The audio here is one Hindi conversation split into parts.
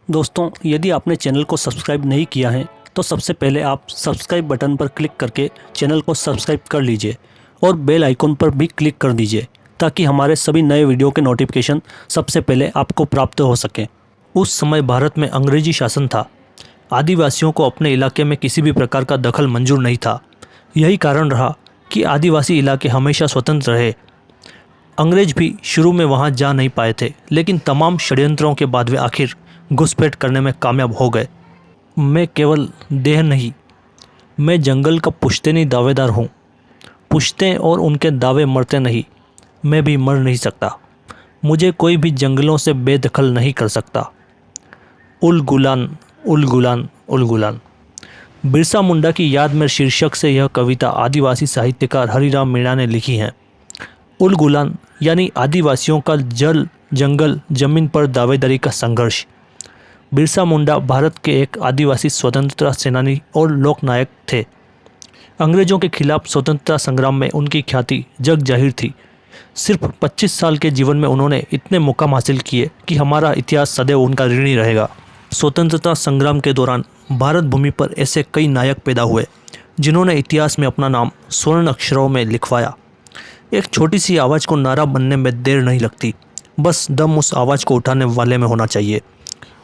दोस्तों, यदि आपने चैनल को सब्सक्राइब नहीं किया है तो सबसे पहले आप सब्सक्राइब बटन पर क्लिक करके चैनल को सब्सक्राइब कर लीजिए और बेल आइकन पर भी क्लिक कर दीजिए ताकि हमारे सभी नए वीडियो के नोटिफिकेशन सबसे पहले आपको प्राप्त हो सकें। उस समय भारत में अंग्रेजी शासन था। आदिवासियों को अपने इलाके में किसी भी प्रकार का दखल मंजूर नहीं था। यही कारण रहा कि आदिवासी इलाके हमेशा स्वतंत्र रहे। अंग्रेज भी शुरू में वहां जा नहीं पाए थे, लेकिन तमाम षड्यंत्रों के बाद वे आखिर घुसपैठ करने में कामयाब हो गए। मैं केवल देह नहीं, मैं जंगल का पुश्तैनी दावेदार हूँ। पुश्ते और उनके दावे मरते नहीं, मैं भी मर नहीं सकता। मुझे कोई भी जंगलों से बेदखल नहीं कर सकता। उल गुलान, उल गुलान, उल गुलान। बिरसा मुंडा की याद में शीर्षक से यह कविता आदिवासी साहित्यकार हरिराम मीणा ने लिखी है। उल गुलान यानी आदिवासियों का जल, जंगल, जमीन पर दावेदारी का संघर्ष। बिरसा मुंडा भारत के एक आदिवासी स्वतंत्रता सेनानी और लोकनायक थे। अंग्रेजों के खिलाफ स्वतंत्रता संग्राम में उनकी ख्याति जग जाहिर थी। सिर्फ 25 साल के जीवन में उन्होंने इतने मुकाम हासिल किए कि हमारा इतिहास सदैव उनका ऋणी रहेगा। स्वतंत्रता संग्राम के दौरान भारत भूमि पर ऐसे कई नायक पैदा हुए जिन्होंने इतिहास में अपना नाम स्वर्ण अक्षरों में लिखवाया। एक छोटी सी आवाज़ को नारा बनने में देर नहीं लगती, बस दम उस आवाज़ को उठाने वाले में होना चाहिए।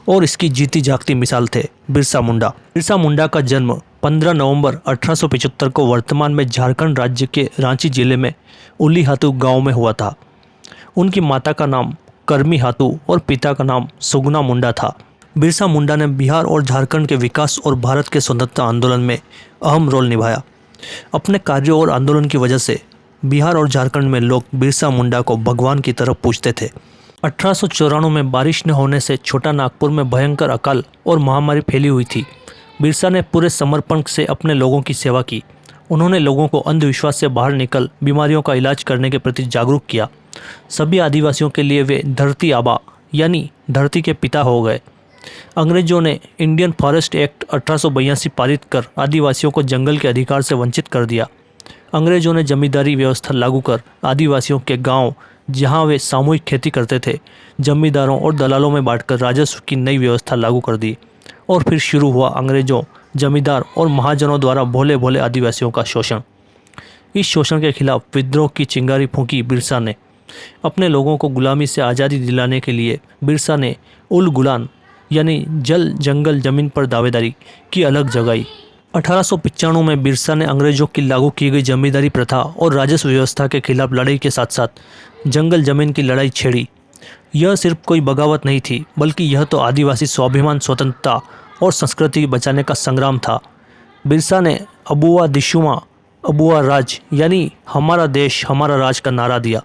और इसकी जीती जागती मिसाल थे बिरसा मुंडा। बिरसा मुंडा का जन्म 15 नवंबर 1875 को वर्तमान में झारखंड राज्य के रांची जिले में उलीहातू गांव में हुआ था। उनकी माता का नाम करमी हातू और पिता का नाम सुगना मुंडा था। बिरसा मुंडा ने बिहार और झारखंड के विकास और भारत के स्वतंत्रता आंदोलन में अहम रोल निभाया। अपने कार्यों और आंदोलन की वजह से बिहार और झारखंड में लोग बिरसा मुंडा को भगवान की तरफ पूजते थे। 1894 में बारिश न होने से छोटा नागपुर में भयंकर अकाल और महामारी फैली हुई थी। बिरसा ने पूरे समर्पण से अपने लोगों की सेवा की। उन्होंने लोगों को अंधविश्वास से बाहर निकल बीमारियों का इलाज करने के प्रति जागरूक किया। सभी आदिवासियों के लिए वे धरती आबा यानी धरती के पिता हो गए। अंग्रेजों ने इंडियन फॉरेस्ट एक्ट 1882 पारित कर आदिवासियों को जंगल के अधिकार से वंचित कर दिया। अंग्रेजों ने जमींदारी व्यवस्था लागू कर आदिवासियों के गांव, जहां वे सामूहिक खेती करते थे, जमींदारों और दलालों में बांटकर राजस्व की नई व्यवस्था लागू कर दी। और फिर शुरू हुआ अंग्रेजों, जमींदार और महाजनों द्वारा भोले भोले आदिवासियों का शोषण। इस शोषण के खिलाफ विद्रोह की चिंगारी फूंकी बिरसा ने। अपने लोगों को गुलामी से आज़ादी दिलाने के लिए बिरसा ने उल गुलान यानी जल, जंगल, जमीन पर दावेदारी की अलग जगाई। 1895 में बिरसा ने अंग्रेजों की लागू की गई जमींदारी प्रथा और राजस्व व्यवस्था के खिलाफ लड़ाई के साथ साथ जंगल जमीन की लड़ाई छेड़ी। यह सिर्फ कोई बगावत नहीं थी, बल्कि यह तो आदिवासी स्वाभिमान, स्वतंत्रता और संस्कृति बचाने का संग्राम था। बिरसा ने अबुआ दिशुमा, अबुआ राज यानी हमारा देश हमारा राज का नारा दिया।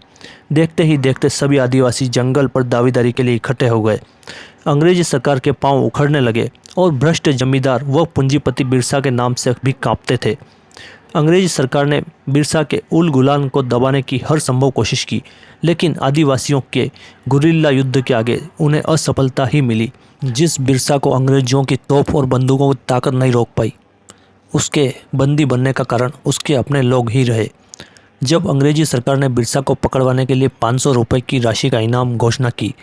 देखते ही देखते सभी आदिवासी जंगल पर दावेदारी के लिए इकट्ठे हो गए। अंग्रेजी सरकार के पांव उखड़ने लगे और भ्रष्ट जमींदार व पूंजीपति बिरसा के नाम से भी कांपते थे। अंग्रेजी सरकार ने बिरसा के उल गुलान को दबाने की हर संभव कोशिश की, लेकिन आदिवासियों के गुरिल्ला युद्ध के आगे उन्हें असफलता ही मिली। जिस बिरसा को अंग्रेजों की तोप और बंदूकों की ताकत नहीं रोक पाई, उसके बंदी बनने का कारण उसके अपने लोग ही रहे। जब अंग्रेजी सरकार ने बिरसा को पकड़वाने के लिए 500 रुपये की राशि का इनाम घोषणा की,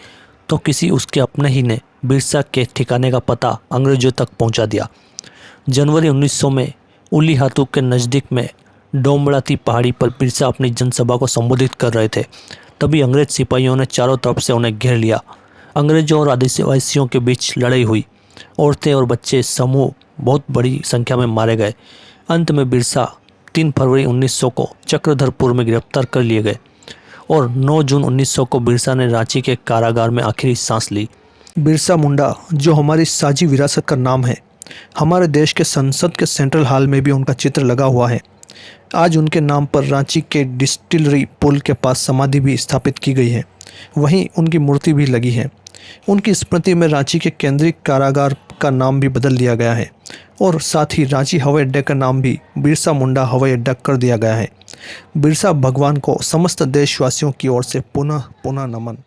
तो किसी उसके अपने ही ने बिरसा के ठिकाने का पता अंग्रेजों तक पहुंचा दिया। जनवरी 1900 में उलीहातू के नज़दीक में डोमड़ाती पहाड़ी पर बिरसा अपनी जनसभा को संबोधित कर रहे थे। तभी अंग्रेज सिपाहियों ने चारों तरफ से उन्हें घेर लिया। अंग्रेजों और आदिवासियों के बीच लड़ाई हुई। औरतें और बच्चे समूह बहुत बड़ी संख्या में मारे गए। अंत में बिरसा 3 फरवरी 1900 को चक्रधरपुर में गिरफ्तार कर लिए गए और 9 जून 1900 को बिरसा ने रांची के कारागार में आखिरी सांस ली। बिरसा मुंडा, जो हमारी साझी विरासत का नाम है, हमारे देश के संसद के सेंट्रल हॉल में भी उनका चित्र लगा हुआ है। आज उनके नाम पर रांची के डिस्टिलरी पुल के पास समाधि भी स्थापित की गई है। वहीं उनकी मूर्ति भी लगी है। उनकी स्मृति में रांची के केंद्रीय कारागार का नाम भी बदल दिया गया है और साथ ही रांची हवाई अड्डे का नाम भी बिरसा मुंडा हवाई अड्डा कर दिया गया है। बिरसा भगवान को समस्त देशवासियों की ओर से पुनः पुनः नमन।